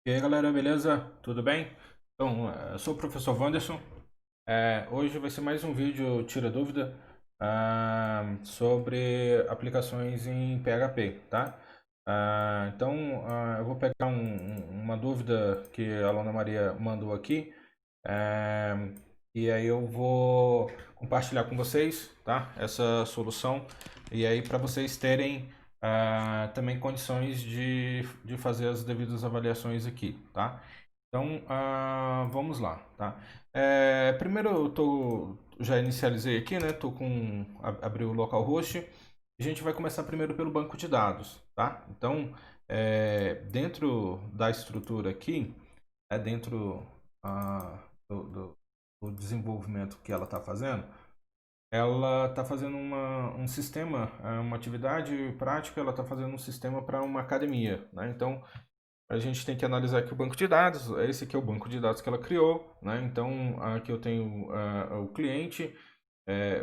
E aí galera, beleza? Tudo bem? Então, eu sou o professor Wanderson. Hoje vai ser mais um vídeo Tira Dúvida sobre aplicações em PHP, tá? Eu vou pegar uma dúvida que a aluna Maria mandou aqui ah, e aí eu vou compartilhar com vocês, tá? Essa solução e aí para vocês terem também condições de fazer as devidas avaliações aqui, tá? Então, vamos lá, tá? Primeiro já inicializei aqui, né? Abri o localhost. A gente vai começar primeiro pelo banco de dados, tá? Então, dentro da estrutura aqui, dentro do, do- do desenvolvimento que ela está fazendo, ela está fazendo um sistema, uma atividade prática, ela está fazendo um sistema para uma academia, né? Então, a gente tem que analisar aqui o banco de dados. Esse aqui é o banco de dados que ela criou, né? Então, aqui eu tenho o cliente,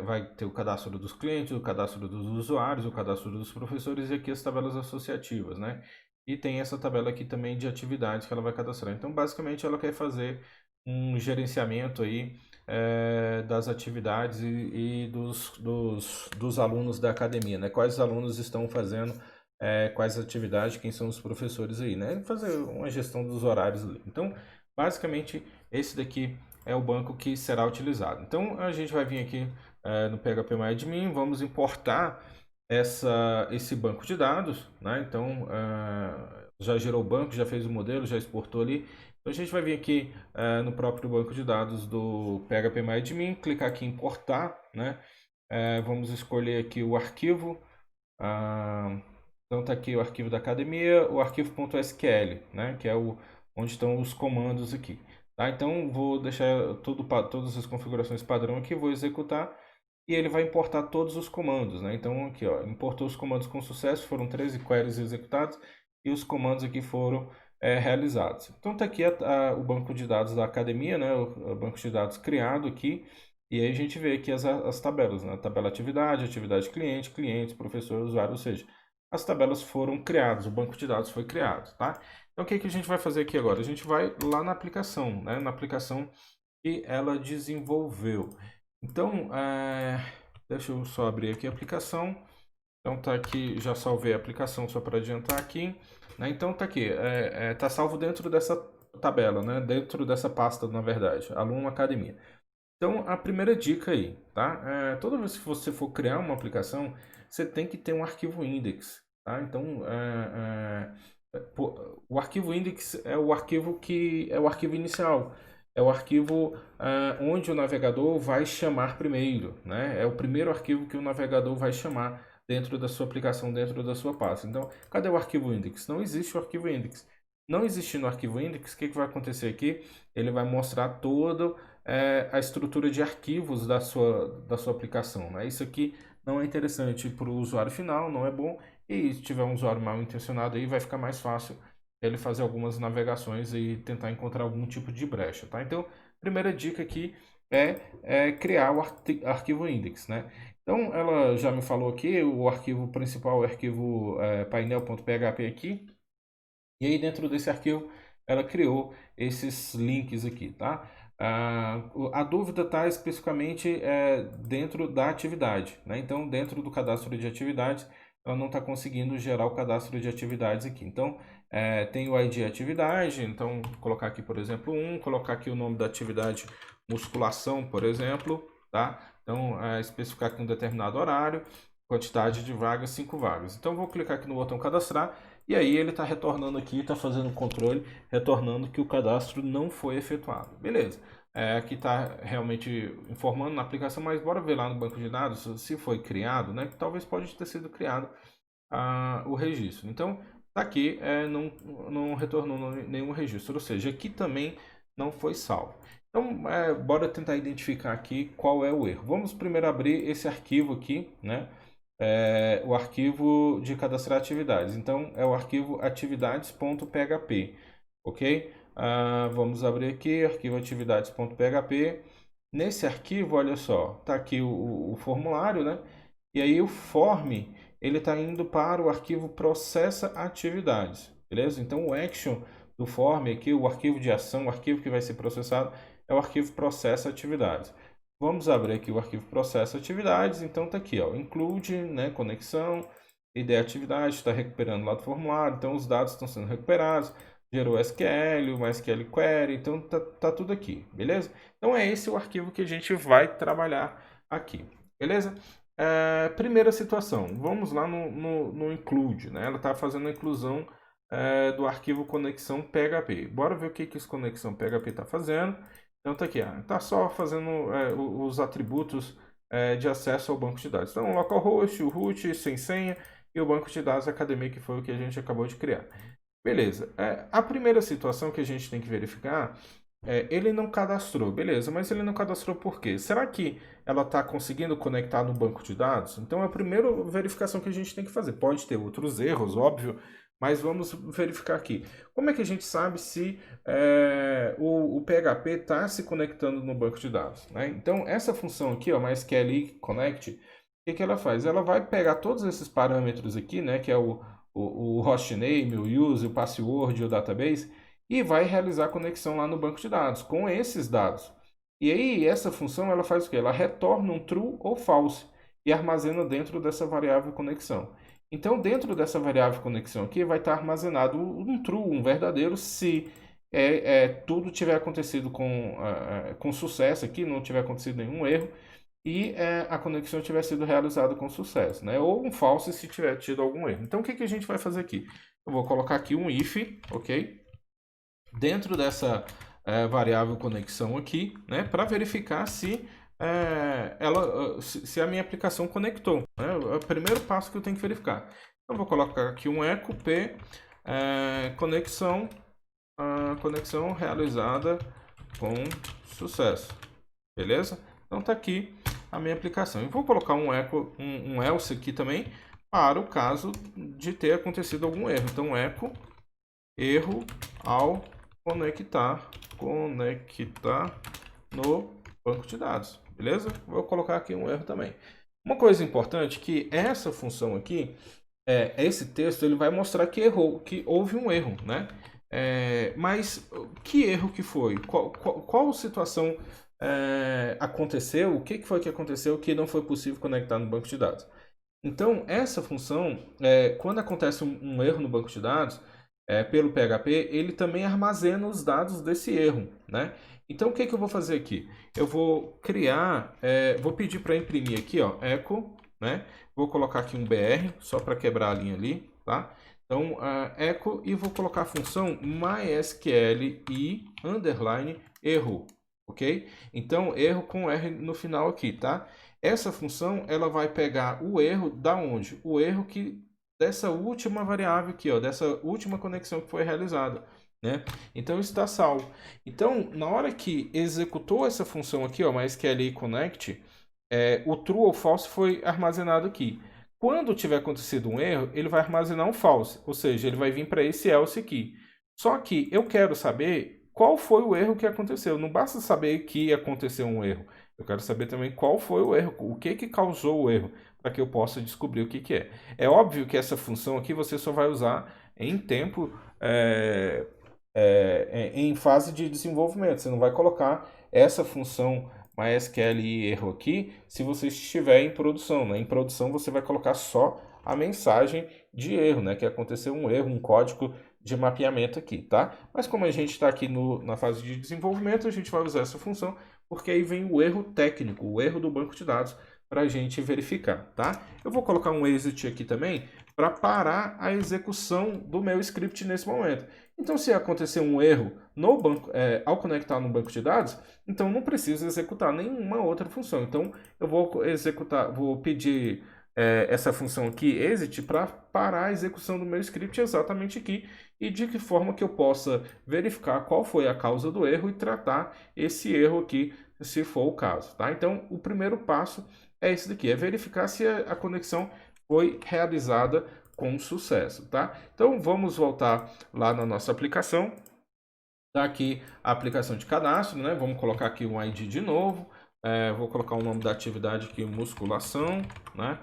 vai ter o cadastro dos clientes, o cadastro dos usuários, o cadastro dos professores e aqui as tabelas associativas, né? E tem essa tabela aqui também de atividades que ela vai cadastrar. Então, basicamente, ela quer fazer um gerenciamento aí das atividades e dos alunos da academia, né? Quais alunos estão fazendo quais atividades, quem são os professores aí, né? Fazer uma gestão dos horários ali. Então, basicamente, esse daqui é o banco que será utilizado. Então, a gente vai vir aqui no PHP vamos importar esse banco de dados, né? Então, já gerou o banco, já fez o modelo, já exportou ali. Então, a gente vai vir aqui no próprio banco de dados do PHP clicar aqui em importar, né? Vamos escolher aqui o arquivo. ah, então está aqui o arquivo da academia, o arquivo .sql, né, que é onde estão os comandos aqui. Tá? Então vou deixar todas as configurações padrão aqui, vou executar e ele vai importar todos os comandos. Né? Então aqui, ó, importou os comandos com sucesso, foram 13 queries executados e os comandos aqui foram realizados. Então está aqui o banco de dados da academia, né, o banco de dados criado aqui. E aí a gente vê aqui as tabelas, né? Tabela atividade, atividade cliente, clientes, professor, usuário, ou seja, as tabelas foram criadas, o banco de dados foi criado, tá? Então, o que que a gente vai fazer aqui agora? A gente vai lá na aplicação, né? Na aplicação que ela desenvolveu. Então, deixa eu só abrir aqui a aplicação. Então, tá aqui, já salvei a aplicação só para adiantar aqui, né? Então, tá aqui, tá salvo dentro dessa tabela, né? Dentro dessa pasta, na verdade, aluno academia. Então, a primeira dica aí, tá? Toda vez que você for criar uma aplicação, você tem que ter um arquivo index, tá? Então, o arquivo index é o arquivo que é o arquivo inicial, é o arquivo onde o navegador vai chamar primeiro, né? É o primeiro arquivo que o navegador vai chamar dentro da sua aplicação, dentro da sua pasta. Então, cadê o arquivo index? Não existe o arquivo index. Não existindo o arquivo index, o que vai acontecer aqui? Ele vai mostrar todo a estrutura de arquivos da sua aplicação. Né? Isso aqui não é interessante para o usuário final, não é bom. E se tiver um usuário mal intencionado aí, vai ficar mais fácil ele fazer algumas navegações e tentar encontrar algum tipo de brecha. Tá? Então, primeira dica aqui é criar o arquivo index. Né? Então, ela já me falou aqui, o arquivo principal é o arquivo painel.php aqui. E aí dentro desse arquivo ela criou esses links aqui, tá? A dúvida está especificamente dentro da atividade, né? Então dentro do cadastro de atividades ela não está conseguindo gerar o cadastro de atividades aqui. Então tem o ID atividade, então colocar aqui por exemplo colocar aqui o nome da atividade musculação, por exemplo, tá? Então especificar aqui um determinado horário, quantidade de vagas, 5 vagas. Então vou clicar aqui no botão cadastrar e aí ele está retornando aqui, está fazendo um controle, retornando que o cadastro não foi efetuado. Beleza. Aqui está realmente informando na aplicação, mas bora ver lá no banco de dados se foi criado, né? Que talvez pode ter sido criado o registro. Então, tá aqui, não retornou nenhum registro, ou seja, aqui também não foi salvo. Então, bora tentar identificar aqui qual é o erro. Vamos primeiro abrir esse arquivo aqui, né? O arquivo de cadastrar atividades. Então, é o arquivo atividades.php, ok? Vamos abrir aqui, arquivo atividades.php. Nesse arquivo, olha só, tá aqui o formulário, né? E aí o form, ele está indo para o arquivo processa atividades, beleza? Então, o action do form aqui, o arquivo de ação, o arquivo que vai ser processado, é o arquivo processa atividades. Vamos abrir aqui o arquivo processa atividades, então está aqui, ó, include, né, conexão, ID atividade, está recuperando lá do formulário, então os dados estão sendo recuperados, gerou SQL, uma SQL query, então tá tudo aqui, beleza? Então é esse o arquivo que a gente vai trabalhar aqui, beleza? Primeira situação, vamos lá no include, né? Ela está fazendo a inclusão do arquivo conexão PHP. Bora ver o que esse conexão PHP está fazendo. Então tá aqui, está só fazendo os atributos de acesso ao banco de dados. Então, localhost, o root, sem senha e o banco de dados academia, que foi o que a gente acabou de criar. Beleza. A primeira situação que a gente tem que verificar ele não cadastrou, beleza, mas ele não cadastrou por quê? Será que ela está conseguindo conectar no banco de dados? Então é a primeira verificação que a gente tem que fazer. Pode ter outros erros, óbvio, mas vamos verificar aqui. Como é que a gente sabe se o PHP está se conectando no banco de dados, né? Então essa função aqui, ó, MySQL Connect, o que ela faz? Ela vai pegar todos esses parâmetros aqui, né, que é o hostname, o user, o password e o database, e vai realizar a conexão lá no banco de dados com esses dados. E aí essa função ela faz o quê? Ela retorna um true ou false e armazena dentro dessa variável conexão. Então dentro dessa variável conexão aqui vai estar armazenado um true, um verdadeiro, se tudo tiver acontecido com sucesso aqui, não tiver acontecido nenhum erro e a conexão tiver sido realizada com sucesso, né? Ou um false se tiver tido algum erro. Então o que a gente vai fazer aqui? Eu vou colocar aqui um if, ok? Dentro dessa variável conexão aqui, né, para verificar se se a minha aplicação conectou. Né? É o primeiro passo que eu tenho que verificar. Então, vou colocar aqui um echo p conexão realizada com sucesso. Beleza? Então tá aqui a minha aplicação. Eu vou colocar um echo, um else aqui também para o caso de ter acontecido algum erro. Então echo erro ao conectar no banco de dados, beleza? Vou colocar aqui um erro também. Uma coisa importante é que essa função aqui, esse texto, ele vai mostrar que errou, que houve um erro, né? Mas que erro que foi? Qual situação aconteceu? O que foi que aconteceu que não foi possível conectar no banco de dados? Então, essa função, quando acontece um erro no banco de dados, pelo PHP, ele também armazena os dados desse erro, né? Então, o que eu vou fazer aqui? Eu vou criar, vou pedir para imprimir aqui, ó, echo, né? Vou colocar aqui um BR, só para quebrar a linha ali, tá? Então, echo, e vou colocar a função mysql e underline erro, ok? Então, erro com R no final aqui, tá? Essa função, ela vai pegar o erro da onde? O erro dessa última variável aqui, ó, dessa última conexão que foi realizada, né? Então isso está salvo. Então, na hora que executou essa função aqui, ó, MySQL connect, o true ou false foi armazenado aqui. Quando tiver acontecido um erro, ele vai armazenar um false, ou seja, ele vai vir para esse else aqui. Só que eu quero saber qual foi o erro que aconteceu. Não basta saber que aconteceu um erro. Eu quero saber também qual foi o erro, o que causou o erro, para que eu possa descobrir o que é. É óbvio que essa função aqui você só vai usar em tempo, em fase de desenvolvimento. Você não vai colocar essa função MySQL erro aqui se você estiver em produção, né? Em produção você vai colocar só a mensagem de erro, né? Que aconteceu um erro, um código de mapeamento aqui, tá? Mas como a gente está aqui na fase de desenvolvimento, a gente vai usar essa função, porque aí vem o erro técnico, o erro do banco de dados, para a gente verificar, tá? Eu vou colocar um exit aqui também para parar a execução do meu script nesse momento. Então, se acontecer um erro no banco, ao conectar no banco de dados, então não preciso executar nenhuma outra função. Então, eu vou pedir essa função aqui, exit, para parar a execução do meu script exatamente aqui e de que forma que eu possa verificar qual foi a causa do erro e tratar esse erro aqui, se for o caso, tá? Então, o primeiro passo é esse daqui, é verificar se a conexão foi realizada com sucesso, tá? Então, vamos voltar lá na nossa aplicação. Tá aqui a aplicação de cadastro, né? Vamos colocar aqui um ID de novo. Vou colocar o nome da atividade aqui, musculação, né?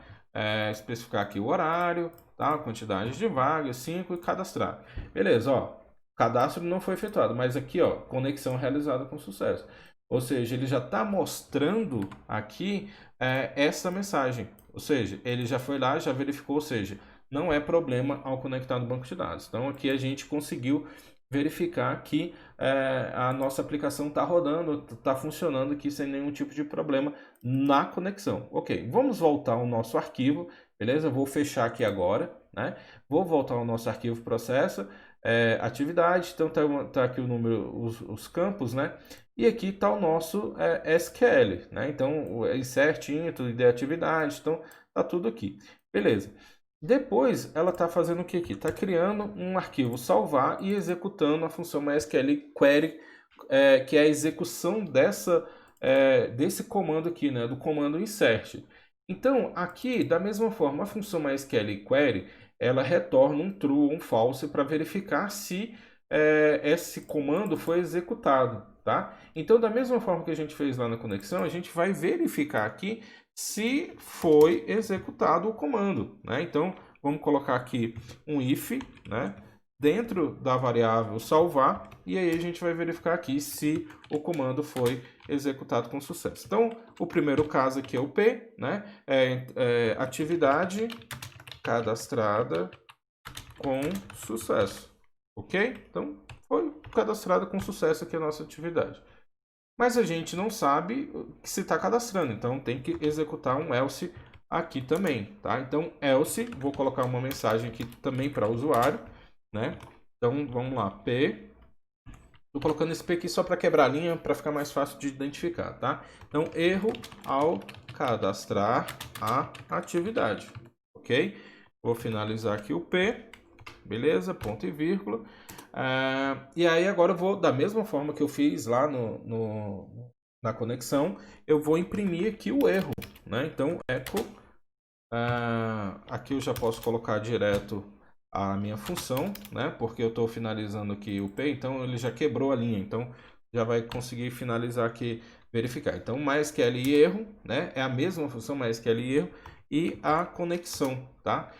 Especificar aqui o horário, tá? A quantidade de vagas, 5 e cadastrar. Beleza, ó. cadastro não foi efetuado, mas aqui, ó, conexão realizada com sucesso. Ou seja, ele já está mostrando aqui essa mensagem. Ou seja, ele já foi lá, já verificou, ou seja, não é problema ao conectar no banco de dados. Então, aqui a gente conseguiu verificar que a nossa aplicação está rodando, está funcionando aqui sem nenhum tipo de problema na conexão. Ok, vamos voltar ao nosso arquivo, beleza? Vou fechar aqui agora, né? Vou voltar ao nosso arquivo processo, atividade, então tá aqui o número, os campos, né? E aqui está o nosso SQL, né? Então, insert, intro, ID atividade, então tá tudo aqui. Beleza. Depois, ela está fazendo o que aqui? Está criando um arquivo salvar e executando a função MySQL query, que é a execução desse comando aqui, né? Do comando insert. Então, aqui, da mesma forma, a função MySQL query, ela retorna um true ou um false para verificar se esse comando foi executado, tá? Então, da mesma forma que a gente fez lá na conexão, a gente vai verificar aqui se foi executado o comando, né? Então, vamos colocar aqui um if, né? Dentro da variável salvar, e aí a gente vai verificar aqui se o comando foi executado com sucesso. Então, o primeiro caso aqui é o P, né? Atividade cadastrada com sucesso, ok? Então, foi cadastrada com sucesso aqui a nossa atividade. Mas a gente não sabe se está cadastrando, então tem que executar um else aqui também, tá? Então, else, vou colocar uma mensagem aqui também para o usuário, né? Então, vamos lá, P. Estou colocando esse P aqui só para quebrar a linha, para ficar mais fácil de identificar, tá? Então, erro ao cadastrar a atividade, ok? Vou finalizar aqui o P, beleza? Ponto e vírgula. E aí agora eu vou, da mesma forma que eu fiz lá na conexão, eu vou imprimir aqui o erro, né? Então, echo, aqui eu já posso colocar direto a minha função, né? Porque eu estou finalizando aqui o P, então ele já quebrou a linha, então já vai conseguir finalizar aqui, verificar. Então, MySQL e erro, né? É a mesma função MySQL e erro e a conexão, tá?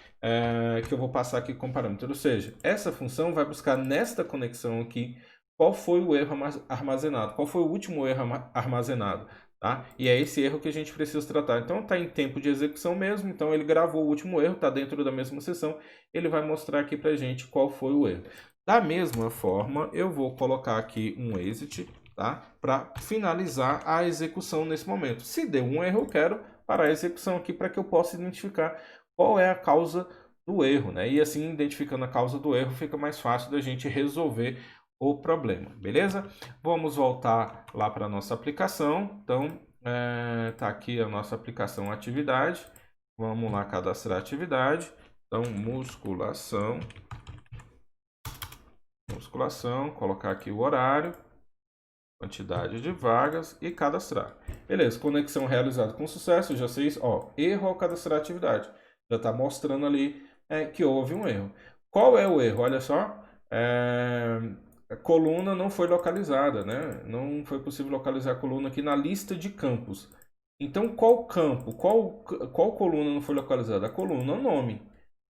Que eu vou passar aqui como parâmetro. Ou seja, essa função vai buscar nesta conexão aqui qual foi o erro armazenado, qual foi o último erro armazenado, tá? E é esse erro que a gente precisa tratar. Então está em tempo de execução mesmo, então ele gravou o último erro, está dentro da mesma sessão, ele vai mostrar aqui para a gente qual foi o erro. Da mesma forma, eu vou colocar aqui um exit, tá? Para finalizar a execução nesse momento. Se deu um erro, eu quero parar a execução aqui para que eu possa identificar qual é a causa do erro, né? E assim, identificando a causa do erro, fica mais fácil da gente resolver o problema, beleza? Vamos voltar lá para a nossa aplicação. Então, tá aqui a nossa aplicação atividade. Vamos lá cadastrar atividade. Então, musculação, colocar aqui o horário, quantidade de vagas e cadastrar. Beleza, conexão realizada com sucesso, já sei, ó, erro ao cadastrar atividade. Já está mostrando ali que houve um erro. Qual é o erro? Olha só, a coluna não foi localizada, né? Não foi possível localizar a coluna aqui na lista de campos. Então, qual campo, qual coluna não foi localizada? A coluna nome.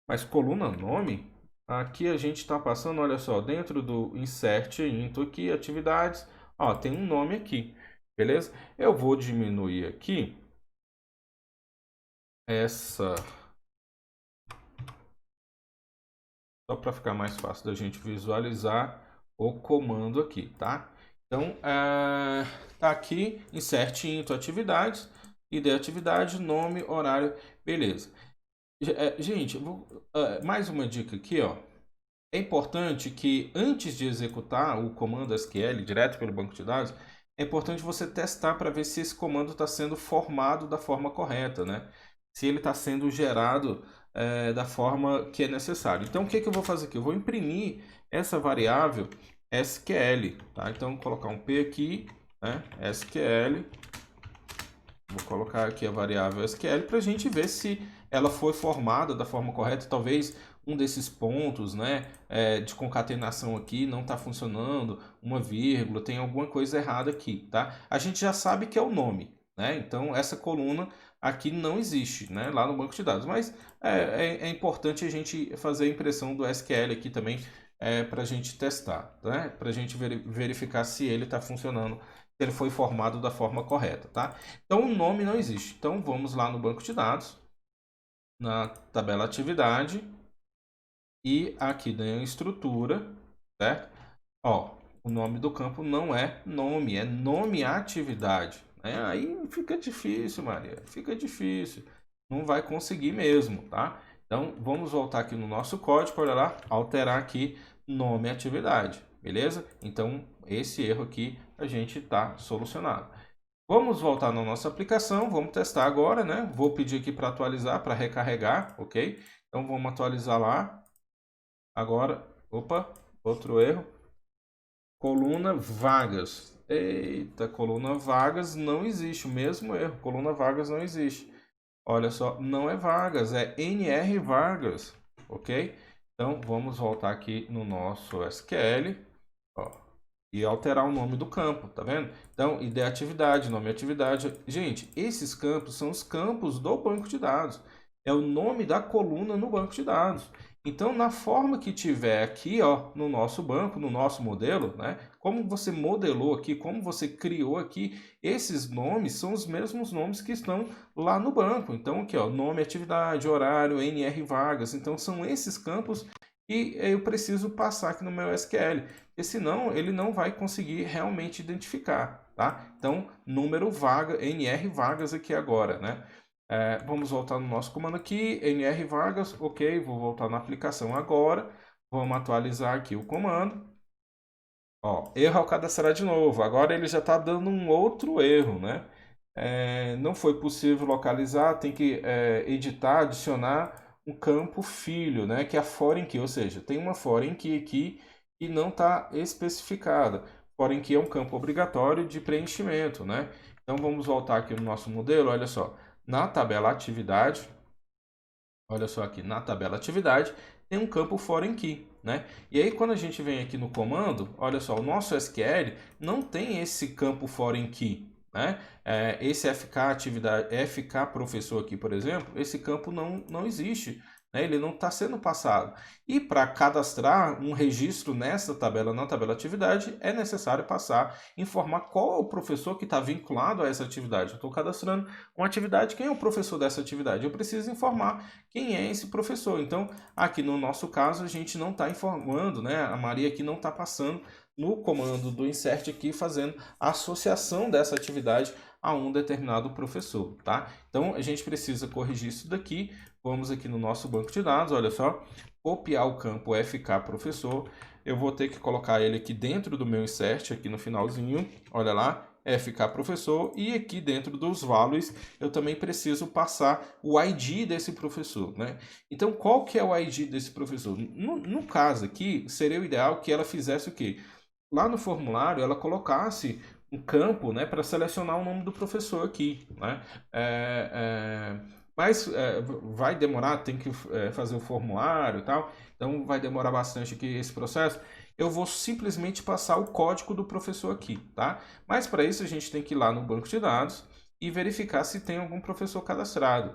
Mas coluna nome, aqui a gente está passando, olha só, dentro do insert into aqui, atividades, ó, tem um nome aqui, beleza? Eu vou diminuir aqui essa, só para ficar mais fácil da gente visualizar o comando aqui, tá? Então, tá aqui, insert into atividades, ID atividade, nome, horário, beleza. Gente, mais uma dica aqui, ó. É importante que antes de executar o comando SQL direto pelo banco de dados, é importante você testar para ver se esse comando está sendo formado da forma correta, né? Se ele está sendo gerado da forma que é necessário. Então, o que eu vou fazer aqui? Eu vou imprimir essa variável SQL, tá? Então, vou colocar um P aqui, né? SQL. Vou colocar aqui a variável SQL para a gente ver se ela foi formada da forma correta. Talvez um desses pontos, né, de concatenação aqui não está funcionando, uma vírgula, tem alguma coisa errada aqui, tá? A gente já sabe que é o nome, né? Então essa coluna aqui não existe, né, lá no banco de dados. Mas é importante a gente fazer a impressão do SQL aqui também para a gente testar, né? Para a gente verificar se ele está funcionando, se ele foi formado da forma correta, tá? Então, o nome não existe. Então, vamos lá no banco de dados, na tabela atividade, e aqui na estrutura, certo? Ó, o nome do campo não é nome, é nome atividade. Né? Aí fica difícil, Maria, fica difícil. Não vai conseguir mesmo, tá? Então, vamos voltar aqui no nosso código, olha lá, alterar aqui nome atividade, beleza? Então, esse erro aqui a gente está solucionado. Vamos voltar na nossa aplicação, vamos testar agora, né? Vou pedir aqui para atualizar, para recarregar, ok? Então, vamos atualizar lá. Agora, opa, outro erro. Coluna vagas. Eita, coluna vagas não existe, o mesmo erro. Coluna vagas não existe. Olha só, não é vagas, é NR Vargas, ok? Então, vamos voltar aqui no nosso SQL, ó, e alterar o nome do campo, tá vendo? Então, ID atividade, nome atividade. Gente, esses campos são os campos do banco de dados. É o nome da coluna no banco de dados. Então, na forma que tiver aqui, ó, no nosso banco, no nosso modelo, né? Como você modelou aqui, como você criou aqui, esses nomes são os mesmos nomes que estão lá no banco. Então, aqui, ó, nome, atividade, horário, NR vagas. Então, são esses campos que eu preciso passar aqui no meu SQL, porque senão ele não vai conseguir realmente identificar, tá? Então, número vaga, NR vagas aqui agora, né? Vamos voltar no nosso comando aqui, NR vagas, ok, vou voltar na aplicação agora, vamos atualizar aqui o comando. Ó, erro ao cadastrar de novo, agora ele já está dando um outro erro, né? Não foi possível localizar, tem que editar, adicionar um campo filho, né? Que é a foreign key, ou seja, tem uma foreign key aqui e não está especificada. Foreign key é um campo obrigatório de preenchimento, né? Então vamos voltar aqui no nosso modelo, olha só. Na tabela atividade, olha só aqui, na tabela atividade, tem um campo foreign key, né? E aí quando a gente vem aqui no comando, olha só, o nosso SQL não tem esse campo foreign key, né? Esse FK atividade, FK professor aqui, por exemplo, esse campo não existe, né? Ele não está sendo passado. E para cadastrar um registro nessa tabela, na tabela atividade, é necessário passar, informar qual é o professor que está vinculado a essa atividade. Eu estou cadastrando uma atividade, quem é o professor dessa atividade? Eu preciso informar quem é esse professor. Então, aqui no nosso caso, a gente não está informando, né? A Maria aqui não está passando no comando do insert aqui, fazendo a associação dessa atividade a um determinado professor, tá? Então, a gente precisa corrigir isso daqui. Vamos aqui no nosso banco de dados, olha só, copiar o campo FK professor. Eu vou ter que colocar ele aqui dentro do meu insert, aqui no finalzinho, olha lá, FK professor, e aqui dentro dos values eu também preciso passar o ID desse professor, né? Então, qual que é o ID desse professor? No caso aqui, seria o ideal que ela fizesse o quê? Lá no formulário, ela colocasse um campo, né, para selecionar o nome do professor aqui, né? Mas vai demorar, tem que fazer o formulário e tal, então vai demorar bastante aqui esse processo. Eu vou simplesmente passar o código do professor aqui, tá? Mas para isso a gente tem que ir lá no banco de dados e verificar se tem algum professor cadastrado.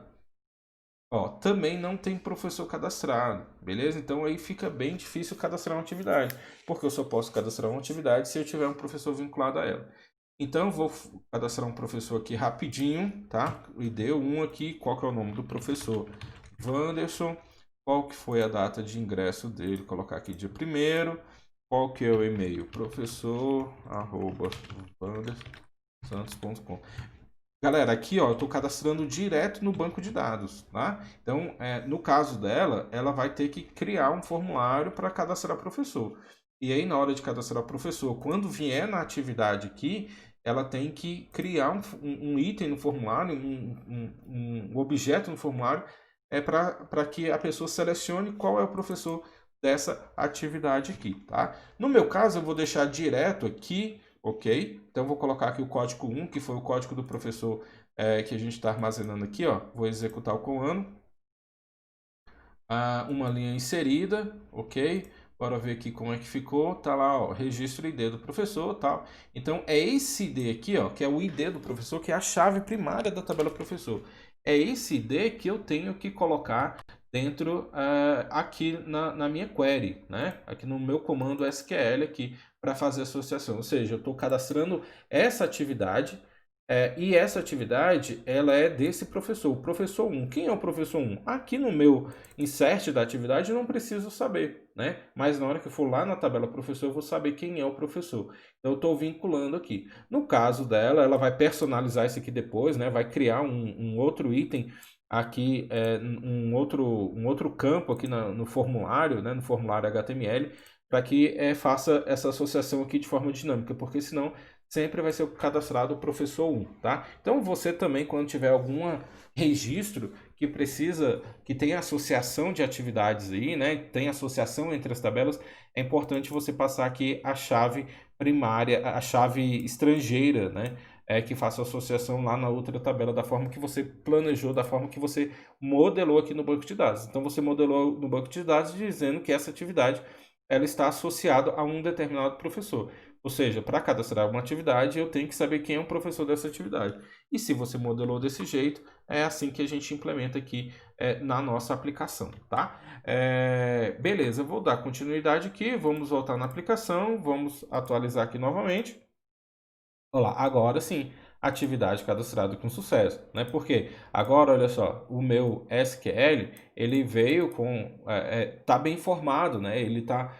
Ó, também não tem professor cadastrado, beleza? Então aí fica bem difícil cadastrar uma atividade, porque eu só posso cadastrar uma atividade se eu tiver um professor vinculado a ela. Então eu vou cadastrar um professor aqui rapidinho, tá? E deu um aqui, qual que é o nome do professor? Wanderson. Qual que foi a data de ingresso dele? Vou colocar aqui dia 1º. Qual que é o e-mail? professor@wanderssantos.com. Galera, aqui ó, eu estou cadastrando direto no banco de dados, tá? Então, no caso dela, ela vai ter que criar um formulário para cadastrar professor. E aí, na hora de cadastrar professor, quando vier na atividade aqui, ela tem que criar um item no formulário, um objeto no formulário, para que a pessoa selecione qual é o professor dessa atividade aqui, tá? No meu caso, eu vou deixar direto aqui, ok? Então, eu vou colocar aqui o código 1, que foi o código do professor que a gente está armazenando aqui, ó. Vou executar o comando. Uma linha inserida, ok? Bora ver aqui como é que ficou. Tá lá, ó, registro ID do professor, tal. Então, é esse ID aqui, ó, que é o ID do professor, que é a chave primária da tabela professor. É esse ID que eu tenho que colocar dentro aqui na minha query, né? Aqui no meu comando SQL aqui para fazer associação. Ou seja, eu estou cadastrando essa atividade e essa atividade ela é desse professor, o professor 1. Quem é o professor 1? Aqui no meu insert da atividade eu não preciso saber, né? Mas na hora que eu for lá na tabela professor, eu vou saber quem é o professor. Então eu estou vinculando aqui. No caso dela, ela vai personalizar isso aqui depois, né? Vai criar um outro item aqui, um outro campo aqui no formulário, né? No formulário HTML, para que faça essa associação aqui de forma dinâmica, porque senão sempre vai ser cadastrado o professor 1, tá? Então você também, quando tiver algum registro que precisa, que tem associação de atividades aí, né? Tem associação entre as tabelas, é importante você passar aqui a chave primária, a chave estrangeira, né? Que faça associação lá na outra tabela da forma que você planejou, da forma que você modelou aqui no banco de dados. Então você modelou no banco de dados dizendo que essa atividade ela está associada a um determinado professor. Ou seja, para cadastrar uma atividade, eu tenho que saber quem é o professor dessa atividade. E se você modelou desse jeito, é assim que a gente implementa aqui na nossa aplicação, tá? Beleza, eu vou dar continuidade aqui, vamos voltar na aplicação, vamos atualizar aqui novamente. Olá, agora sim, atividade cadastrada com sucesso, né? Porque agora, olha só, o meu SQL, ele veio com, tá bem formado, né? Ele tá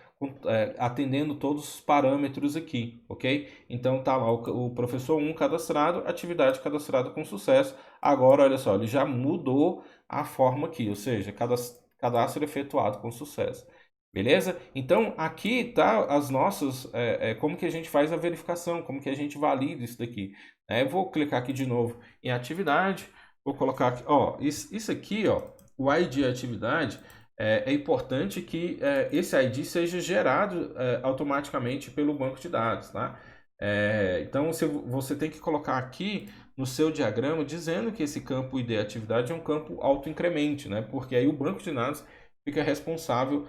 atendendo todos os parâmetros aqui, ok? Então tá lá o professor 1 cadastrado, atividade cadastrada com sucesso. Agora, olha só, ele já mudou a forma aqui, ou seja, cadastro efetuado com sucesso. Beleza? Então, aqui tá as nossas, como que a gente faz a verificação, como que a gente valida isso daqui. Eu vou clicar aqui de novo em atividade, vou colocar aqui, ó, isso aqui, ó, o ID atividade, é importante que esse ID seja gerado automaticamente pelo banco de dados, tá? Então, você tem que colocar aqui no seu diagrama dizendo que esse campo ID atividade é um campo autoincremente, né? Porque aí o banco de dados fica responsável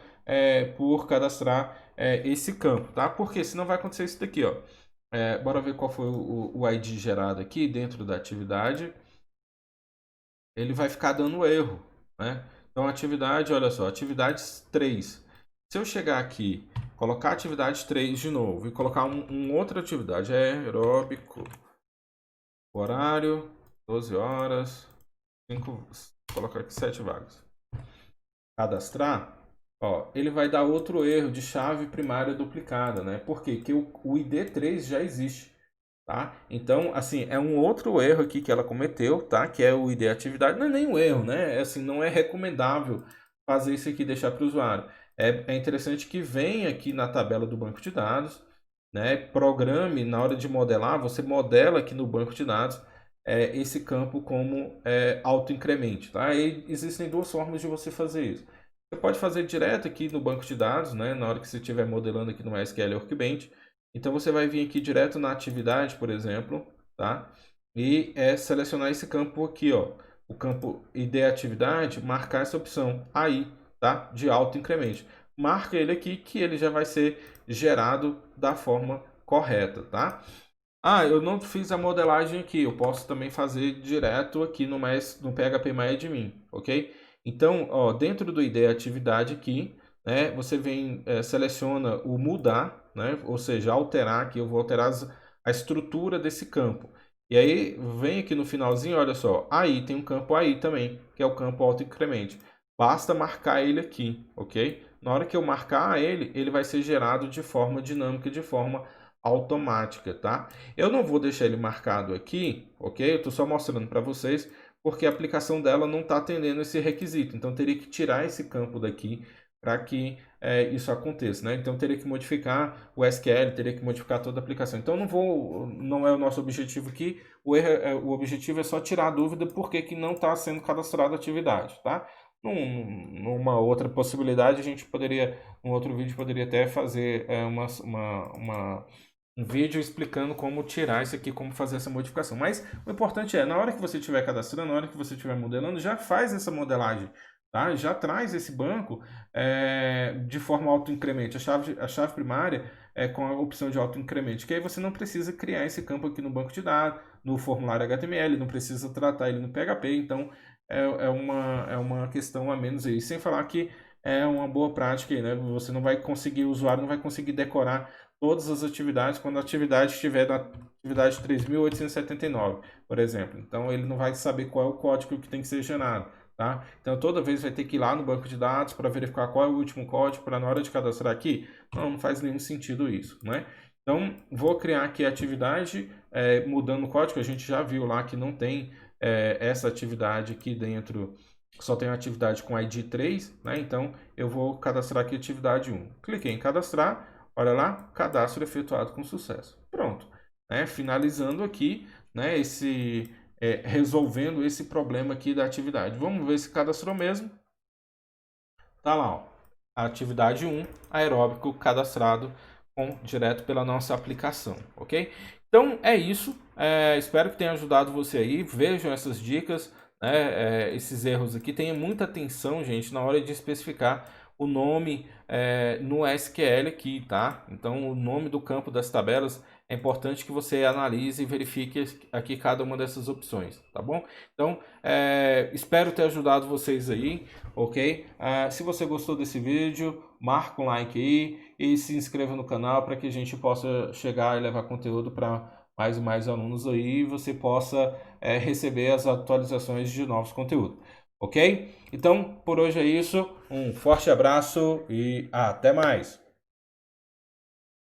por cadastrar esse campo, tá? Porque senão vai acontecer isso daqui, ó. Bora ver qual foi o ID gerado aqui dentro da atividade. Ele vai ficar dando erro, né? Então, atividade, olha só, atividades 3. Se eu chegar aqui, colocar atividade 3 de novo e colocar outra atividade, aeróbico, horário, 12 horas, 5, colocar aqui 7 vagas. Cadastrar, ó, ele vai dar outro erro de chave primária duplicada, né? Por quê? Porque o ID3 já existe, tá? Então, assim, é um outro erro aqui que ela cometeu, tá? Que é o ID atividade. Não é nem um erro, né? Assim, não é recomendável fazer isso aqui e deixar para o usuário. É interessante que venha aqui na tabela do banco de dados, né? Programe, na hora de modelar, você modela aqui no banco de dados esse campo como autoincremente, tá? E existem duas formas de você fazer isso. Você pode fazer direto aqui no banco de dados, né? Na hora que você estiver modelando aqui no MySQL Workbench. Então você vai vir aqui direto na atividade, por exemplo, tá? E selecionar esse campo aqui, ó, o campo ID atividade, marcar essa opção aí, tá? De autoincremento. Marca ele aqui que ele já vai ser gerado da forma correta, tá? Ah, eu não fiz a modelagem aqui, eu posso também fazer direto aqui no PHP MyAdmin, ok? Então, ó, dentro do ID atividade aqui, né, você vem, seleciona o mudar, né, ou seja, alterar aqui, eu vou alterar a estrutura desse campo. E aí, vem aqui no finalzinho, olha só, aí tem um campo aí também, que é o campo autoincremente. Basta marcar ele aqui, ok? Na hora que eu marcar ele, ele vai ser gerado de forma dinâmica, de forma automática, tá? Eu não vou deixar ele marcado aqui, ok? Eu estou só mostrando para vocês, porque a aplicação dela não está atendendo esse requisito. Então, teria que tirar esse campo daqui para que isso aconteça, né? Então, teria que modificar o SQL, teria que modificar toda a aplicação. Então, não é o nosso objetivo aqui. O objetivo é só tirar a dúvida por que não está sendo cadastrada a atividade, tá? Numa outra possibilidade, a gente poderia, um outro vídeo poderia até fazer um vídeo explicando como tirar isso aqui, como fazer essa modificação. Mas o importante na hora que você estiver cadastrando, na hora que você estiver modelando, já faz essa modelagem, tá? Já traz esse banco de forma autoincremente. A chave primária é com a opção de autoincremente, que aí você não precisa criar esse campo aqui no banco de dados, no formulário HTML, não precisa tratar ele no PHP, então é uma questão a menos aí. Sem falar que é uma boa prática aí, né? Você não vai conseguir, o usuário não vai conseguir decorar todas as atividades quando a atividade estiver na atividade 3.879, por exemplo. Então ele não vai saber qual é o código que tem que ser gerado, tá? Então toda vez vai ter que ir lá no banco de dados para verificar qual é o último código para na hora de cadastrar aqui. Não faz nenhum sentido isso, né? Então vou criar aqui a atividade mudando o código. A gente já viu lá que não tem essa atividade aqui dentro, só tem a atividade com ID 3, né? Então eu vou cadastrar aqui a atividade 1. Cliquei em cadastrar. Olha lá, cadastro efetuado com sucesso. Pronto. Né? Finalizando aqui, né, resolvendo esse problema aqui da atividade. Vamos ver se cadastrou mesmo. Tá lá, ó. A atividade 1, aeróbico cadastrado direto pela nossa aplicação, ok? Então é isso. Espero que tenha ajudado você aí. Vejam essas dicas, né, esses erros aqui. Tenha muita atenção, gente, na hora de especificar o nome no SQL aqui, tá? Então, o nome do campo das tabelas é importante que você analise e verifique aqui cada uma dessas opções, tá bom? Então, espero ter ajudado vocês aí, ok? Se você gostou desse vídeo, marca um like aí e se inscreva no canal para que a gente possa chegar e levar conteúdo para mais e mais alunos aí e você possa receber as atualizações de novos conteúdos, ok? Então, por hoje é isso. Um forte abraço e até mais!